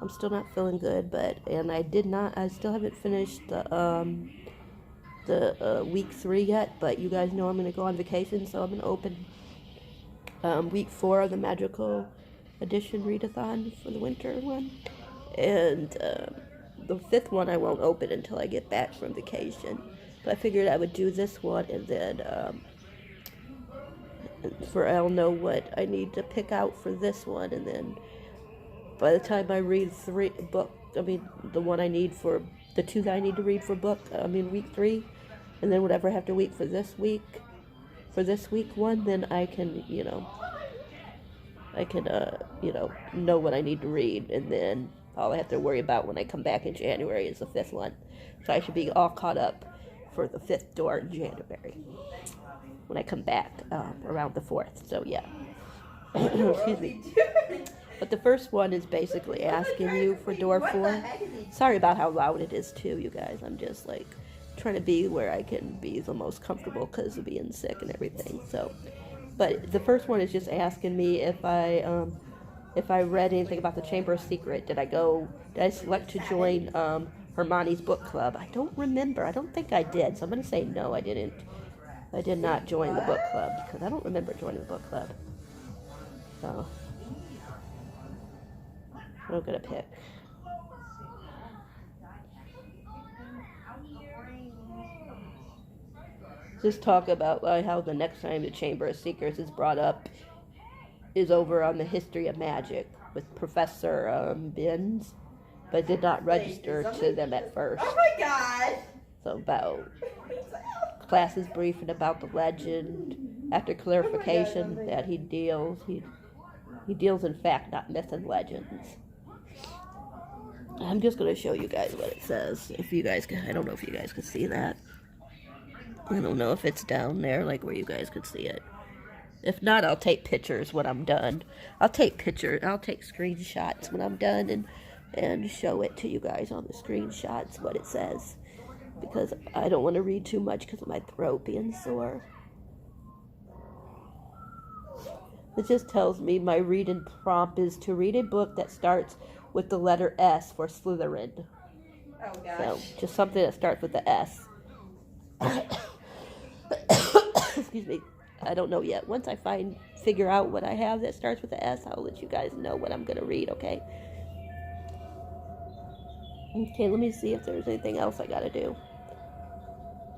I'm still not feeling good, and I still haven't finished the week 3 yet, but you guys know I'm going to go on vacation, so I'm going to open week 4 of the Magical Edition readathon for the winter one. And the 5th one I won't open until I get back from vacation. But I figured I would do this one, and then for I'll know what I need to pick out for this one, and then by the time I read the one I need for the 2 that I need to read for week 3, and then whatever I have to week for this week one, then I can, know what I need to read, and then all I have to worry about when I come back in January is the 5th one. So I should be all caught up for the 5th door in January when I come back around the 4th. So yeah. Excuse me. But the first one is basically asking you for door 4. Sorry about how loud it is too, you guys. I'm just like trying to be where I can be the most comfortable because of being sick and everything. So, but the first one is just asking me if I read anything about the Chamber of Secret. Did I select to join Hermione's book club? I don't remember. I don't think I did. So I'm going to say no, I didn't. I did not join the book club because I don't remember joining the book club. So I'm going to pick. Just talk about how the next time the Chamber of Secrets is brought up is over on the history of magic with Professor Binns, but did not register to them at first. Oh my god! So about classes briefing about the legend after clarification that he deals in fact, not myth and legends. I'm just going to show you guys what it says. I don't know if you guys can see that. I don't know if it's down there, like where you guys could see it. If not, I'll take pictures when I'm done. I'll take screenshots when I'm done and show it to you guys on the screenshots what it says. Because I don't want to read too much because of my throat being sore. It just tells me my reading prompt is to read a book that starts with the letter S for Slytherin. Oh gosh. So, just something that starts with the S. Excuse me. I don't know yet. Once I figure out what I have that starts with the S, I'll let you guys know what I'm going to read, okay? Okay, let me see if there's anything else I got to do.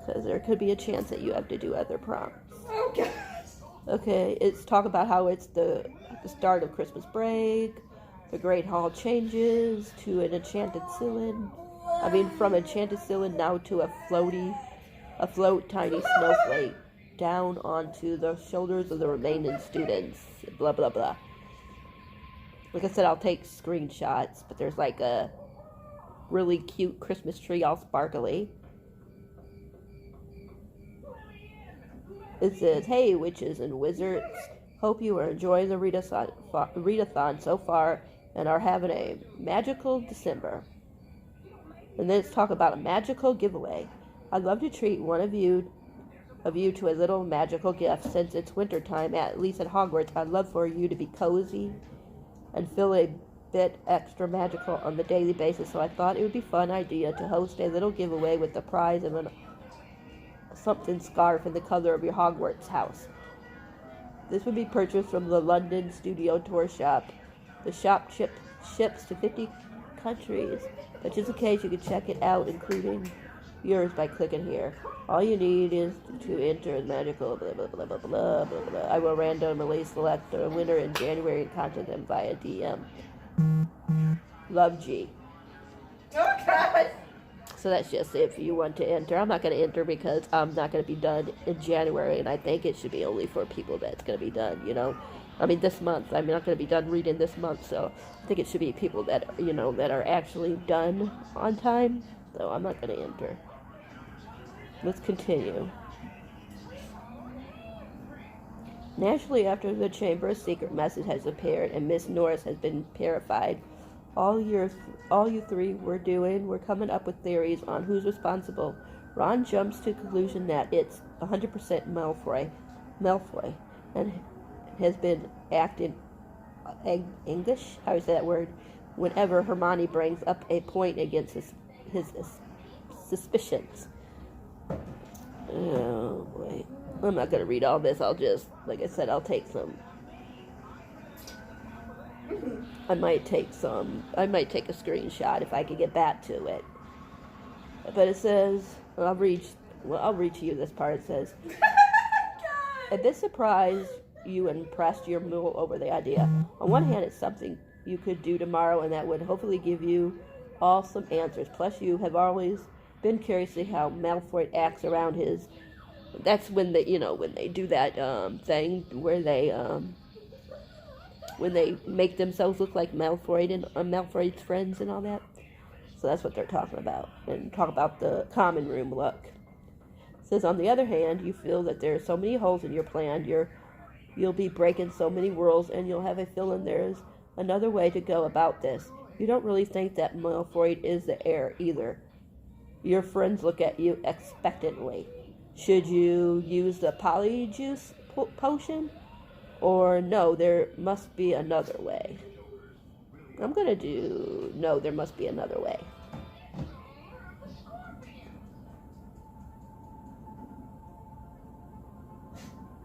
Because there could be a chance that you have to do other prompts. Oh gosh. Okay, it's talk about how it's the start of Christmas break. The Great Hall changes to an enchanted cylinder. From enchanted cylinder now to a float tiny snowflake down onto the shoulders of the remaining students. Blah, blah, blah. Like I said, I'll take screenshots, but there's like a really cute Christmas tree all sparkly. It says, "Hey, witches and wizards. Hope you are enjoying the readathon so far and are having a magical December." And then it's talk about a magical giveaway. I'd love to treat one of you to a little magical gift. Since it's wintertime, at least at Hogwarts, I'd love for you to be cozy and feel a bit extra magical on the daily basis. So I thought it would be a fun idea to host a little giveaway with the prize of something scarf in the color of your Hogwarts house. This would be purchased from the London Studio Tour Shop. The shop ships to 50 countries, but just in case you can check it out, including yours, by clicking here. All you need is to enter the magical blah blah blah blah blah blah blah. I will randomly select a winner in January and contact them via DM. Love, G. Oh god. So that's just if you want to enter. I'm not going to enter because I'm not going to be done in January, and I think it should be only for people that's going to be done, this month. I'm not going to be done reading this month, so I think it should be people that, that are actually done on time. So I'm not going to enter. Let's continue. Naturally, after the Chamber of Secret message has appeared and Miss Norris has been purified, all you three we're coming up with theories on who's responsible. Ron jumps to the conclusion that it's 100% Malfoy, and has been acting English, how is that word, whenever Hermione brings up a point against his suspicions. Oh boy. I'm not going to read all this. I'll just, like I said, I'll take some. I might take a screenshot if I could get back to it. But it says, I'll read to you this part. It says, a bit surprised you and pressed your mule over the idea. On one hand, it's something you could do tomorrow, and that would hopefully give you all some answers. Plus, you have always been curious to see how Malfoy acts around his. That's when they do that thing where they when they make themselves look like Malfoy and Malfoy's friends and all that. So that's what they're talking about, and talk about the common room look. It says, on the other hand, you feel that there are so many holes in your plan. You'll be breaking so many rules, and you'll have a feeling there's another way to go about this. You don't really think that Malfoy is the heir either. Your friends look at you expectantly. Should you use the polyjuice potion? Or no, there must be another way. I'm going to do no, there must be another way.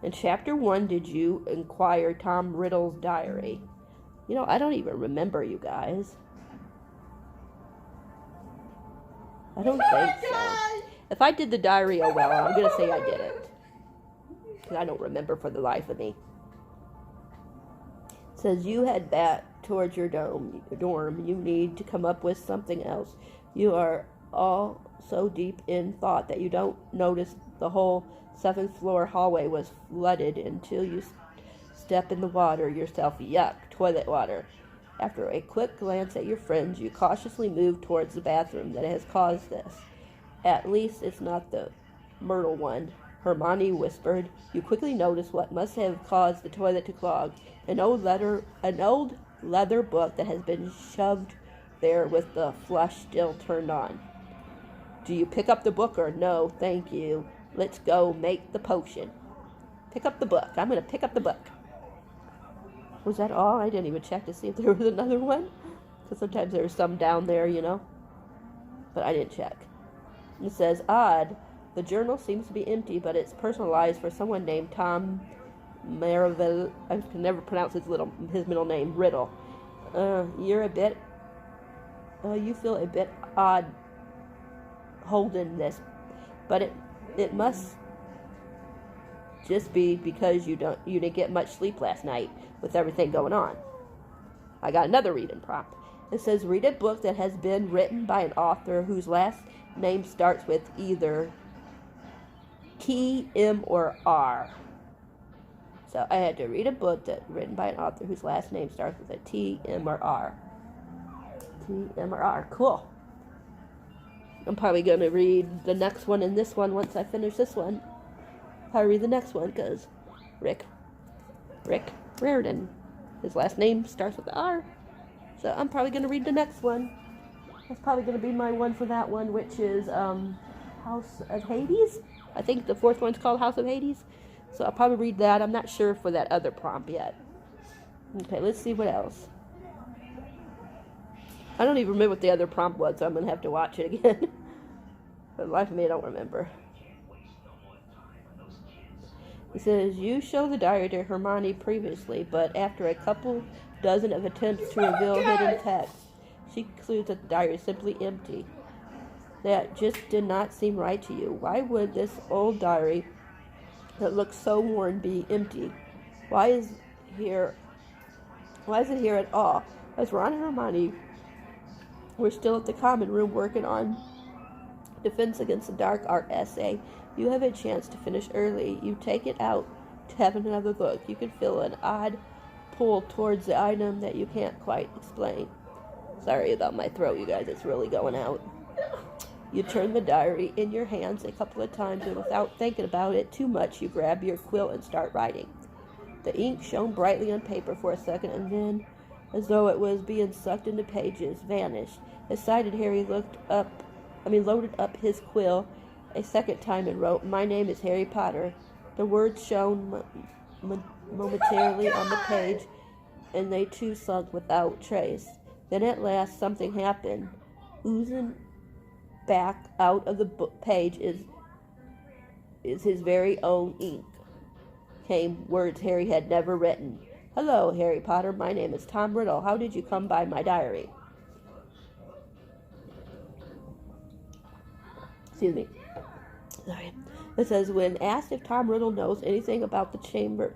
In chapter 1, did you inquire Tom Riddle's diary? I don't even remember, you guys. I don't think so. If I did the diary, oh well, I'm going to say I did it. Because I don't remember for the life of me. It says, you head back towards your dorm. You need to come up with something else. You are all so deep in thought that you don't notice the whole 7th floor hallway was flooded until you step in the water yourself. Yuck, toilet water. After a quick glance at your friends, you cautiously move towards the bathroom that has caused this. At least it's not the Myrtle one, Hermione whispered. You quickly notice what must have caused the toilet to clog. An old leather book that has been shoved there with the flush still turned on. Do you pick up the book or no? Thank you. Let's go make the potion. Pick up the book. I'm going to pick up the book. Was that all? I didn't even check to see if there was another one. Because sometimes there's some down there, But I didn't check. It says, odd. The journal seems to be empty, but it's personalized for someone named Tom Marvell. I can never pronounce his middle name, Riddle. You feel a bit odd holding this, but it must just be because you didn't get much sleep last night with everything going on. I got another reading prompt. It says, read a book that has been written by an author whose last name starts with either T, M, or R. So I had to read a book written by an author whose last name starts with a T, M, or R. T, M, or R. Cool. I'm probably going to read the next one and this one once I finish this one. Probably read the next one because Rick Riordan. His last name starts with R. So I'm probably going to read the next one. That's probably going to be my one for that one, which is House of Hades. I think the 4th one's called House of Hades. So I'll probably read that. I'm not sure for that other prompt yet. Okay, let's see what else. I don't even remember what the other prompt was, so I'm going to have to watch it again. For the life of me, I don't remember. It says, you show the diary to Hermione previously, but after a couple dozen of attempts to reveal hidden text, she concludes that the diary is simply empty. That just did not seem right to you. Why would this old diary that looks so worn be empty? Why is it here at all? As Ron and Hermione were still at the common room working on Defense Against the Dark Art essay, you have a chance to finish early. You take it out to have another look. You can feel an odd pull towards the item that you can't quite explain. Sorry about my throat, you guys. It's really going out. You turn the diary in your hands a couple of times, and without thinking about it too much, you grab your quill and start writing. The ink shone brightly on paper for a second, and then, as though it was being sucked into pages, vanished. Excited, Harry loaded up his quill a second time and wrote, "My name is Harry Potter." The words shone momentarily on the page, and they too sunk without trace. Then at last something happened. Oozing back out of the page is his very own ink. Came words Harry had never written. Hello, Harry Potter. My name is Tom Riddle. How did you come by my diary? Excuse me. Sorry. It says, when asked if Tom Riddle knows anything about the Chamber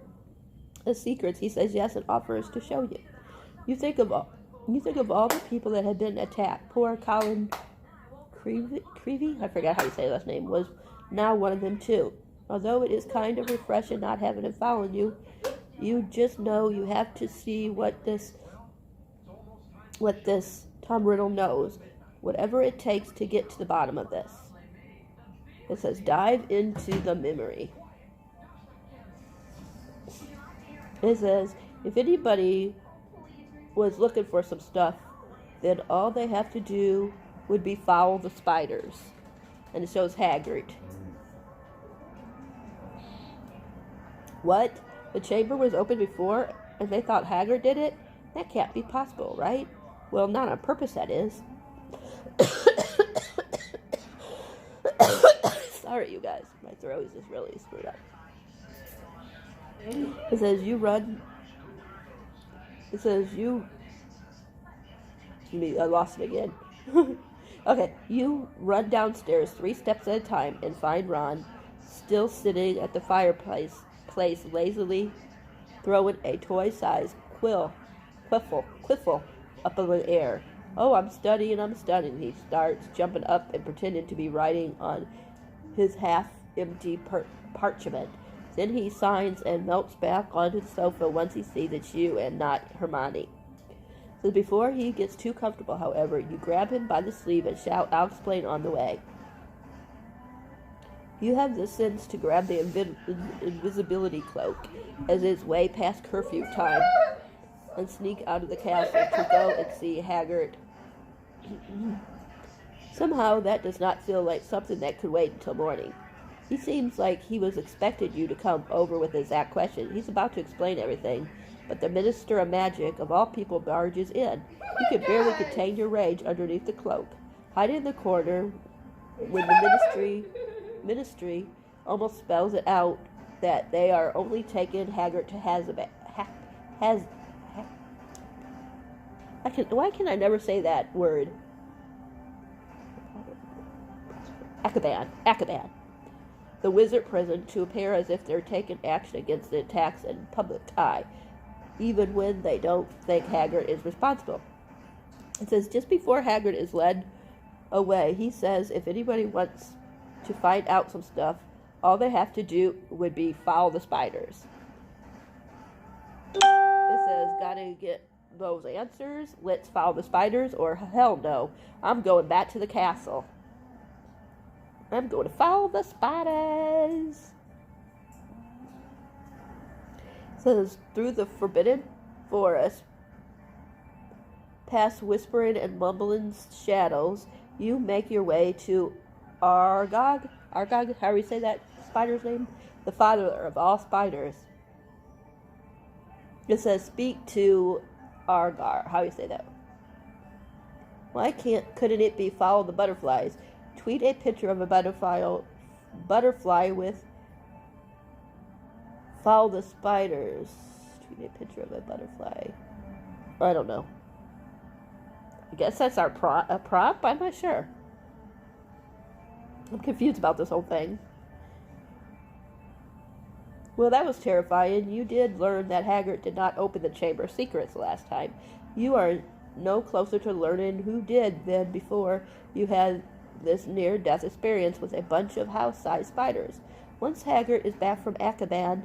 of Secrets, he says yes and offers to show you. You think of all the people that had been attacked. Poor Colin Creevy, I forgot how you say his last name, was now one of them too. Although it is kind of refreshing not having him following you, you just know you have to see what this Tom Riddle knows, whatever it takes to get to the bottom of this. It says, dive into the memory. It says, if anybody was looking for some stuff, then all they have to do would be follow the spiders. And it shows Hagrid. What? The chamber was open before and they thought Hagrid did it? That can't be possible, right? Well, not on purpose, that is. Sorry, you guys. My throat is just really screwed up. It says you run. It says you. I lost it again. Okay, you run downstairs 3 steps at a time and find Ron still sitting at the fireplace, lazily throwing a toy-sized quiffle up in the air. Oh, I'm studying. He starts jumping up and pretending to be writing on his half-empty parchment. Then he signs and melts back onto the sofa once he sees it's you and not Hermione. So before he gets too comfortable, however, you grab him by the sleeve and shout, I'll explain on the way. You have the sense to grab the invisibility cloak as it's way past curfew time and sneak out of the castle to go and see Hagrid. Somehow that does not feel like something that could wait until morning. He seems like he was expected you to come over with exact question. He's about to explain everything, but the Minister of Magic, of all people, barges in. You can barely contain your rage underneath the cloak. Hiding in the corner when the ministry almost spells it out that they are only taking Hagrid to why can I never say that word? Akaban. The wizard prison to appear as if they're taking action against the attacks in public eye, even when they don't think Hagrid is responsible. It says just before Hagrid is led away, he says if anybody wants to find out some stuff, all they have to do would be follow the spiders. It says gotta get those answers, let's follow the spiders, or hell no, I'm going back to the castle. I'm going to follow the spiders. It says, through the forbidden forest, past whispering and mumbling shadows, you make your way to Aragog, how do you say that spider's name? The father of all spiders. It says, speak to Argar. How do you say that? Why couldn't it be follow the butterflies? Tweet a picture of a butterfly with follow the spiders. Tweet a picture of a butterfly. I don't know. I guess that's our prop? I'm not sure. I'm confused about this whole thing. Well, that was terrifying. You did learn that Hagrid did not open the Chamber of Secrets last time. You are no closer to learning who did than before you had this near-death experience with a bunch of house-sized spiders. Once Hagrid is back from Akaban,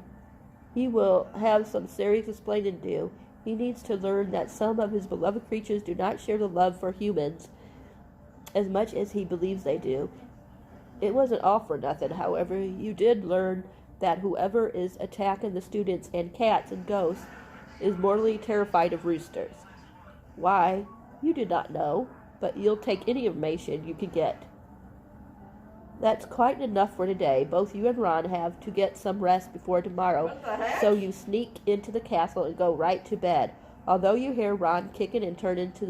he will have some serious explaining to do. He needs to learn that some of his beloved creatures do not share the love for humans as much as he believes they do. It wasn't all for nothing, however. You did learn that whoever is attacking the students and cats and ghosts is mortally terrified of roosters. Why? You do not know, but you'll take any information you can get. That's quite enough for today. Both you and Ron have to get some rest before tomorrow, so you sneak into the castle and go right to bed. Although you hear Ron kicking and turning for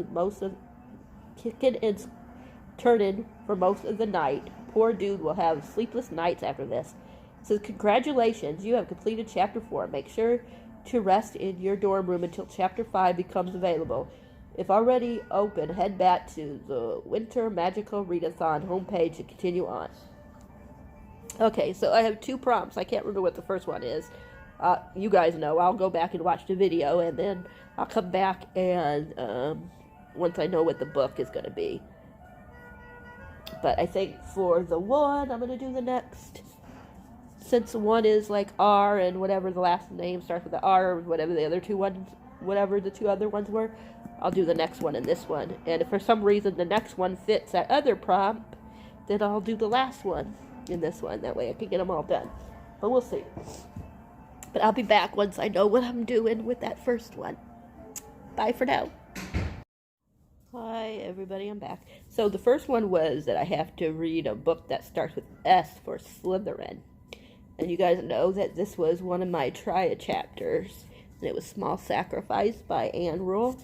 most of the night, poor dude will have sleepless nights after this. It says, congratulations, you have completed Chapter 4. Make sure to rest in your dorm room until Chapter 5 becomes available. If already open, head back to the Winter Magical Readathon homepage and continue on. Okay, so I have 2 prompts. I can't remember what the first one is. You guys know. I'll go back and watch the video, and then I'll come back and once I know what the book is going to be. But I think for the one, I'm going to do the next. Since one is like R and whatever the last name starts with the R, or whatever the other 2 ones, whatever the 2 other ones were, I'll do the next one and this one. And if for some reason the next one fits that other prompt, then I'll do the last one in this one. That way I can get them all done. But we'll see. But I'll be back once I know what I'm doing with that first one. Bye for now. Hi, everybody. I'm back. So the first one was that I have to read a book that starts with S for Slytherin. And you guys know that this was one of my Triad chapters. And it was Small Sacrifice by Anne Rule.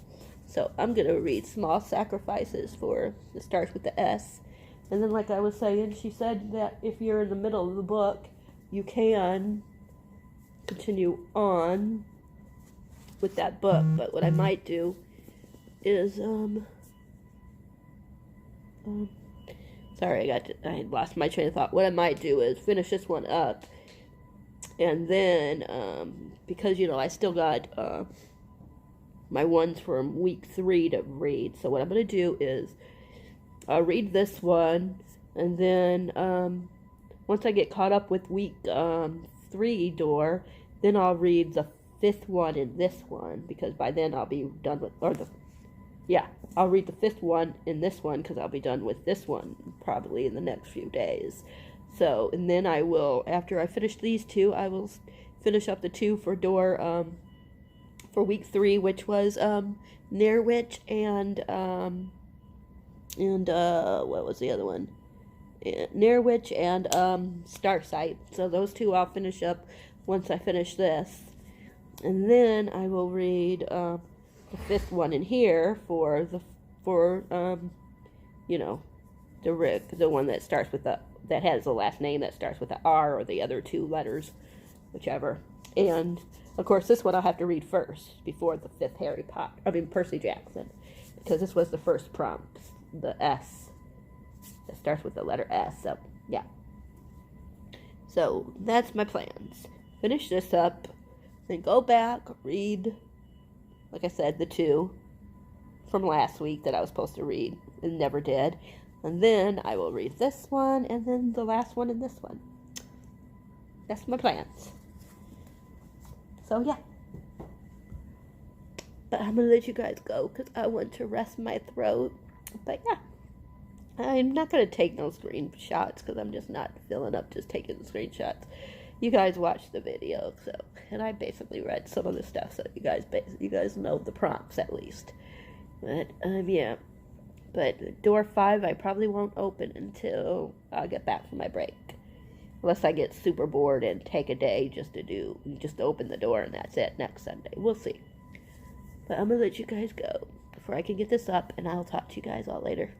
So I'm going to read Small Sacrifices that starts with the S. And then like I was saying, she said that if you're in the middle of the book, you can continue on with that book. But what I might do is, sorry, I lost my train of thought. What I might do is finish this one up. And then, because, I still got my ones from week 3 to read. So what I'm going to do is I'll read this one. And then once I get caught up with week 3 door, then I'll read the 5th one in this one. Because by then I'll be done with, I'll read the 5th one in this one because I'll be done with this one probably in the next few days. So, and then I will, after I finish these 2, I will finish up the 2 for door, for week 3, which was, Nearwich and what was the other one? Nearwich and, Starsight. So those 2 I'll finish up once I finish this. And then I will read, the 5th one in here the one that starts with that has the last name that starts with the R or the other 2 letters, whichever. And of course this one I'll have to read first before the 5th Percy Jackson, because this was the first prompt, the S that starts with the letter S. So yeah, so that's my plans. Finish this up, then go back, read, like I said, the 2 from last week that I was supposed to read and never did. And then I will read this one, and then the last one and this one. That's my plans. So, yeah. But I'm going to let you guys go, because I want to rest my throat. But, yeah. I'm not going to take no screenshots, because I'm just not feeling up just taking the screenshots. You guys watched the video, so, and I basically read some of the stuff, so you guys know the prompts at least. But, yeah. But door 5 I probably won't open until I get back from my break. Unless I get super bored and take a day just to open the door and that's it next Sunday. We'll see. But I'm going to let you guys go before I can get this up, and I'll talk to you guys all later.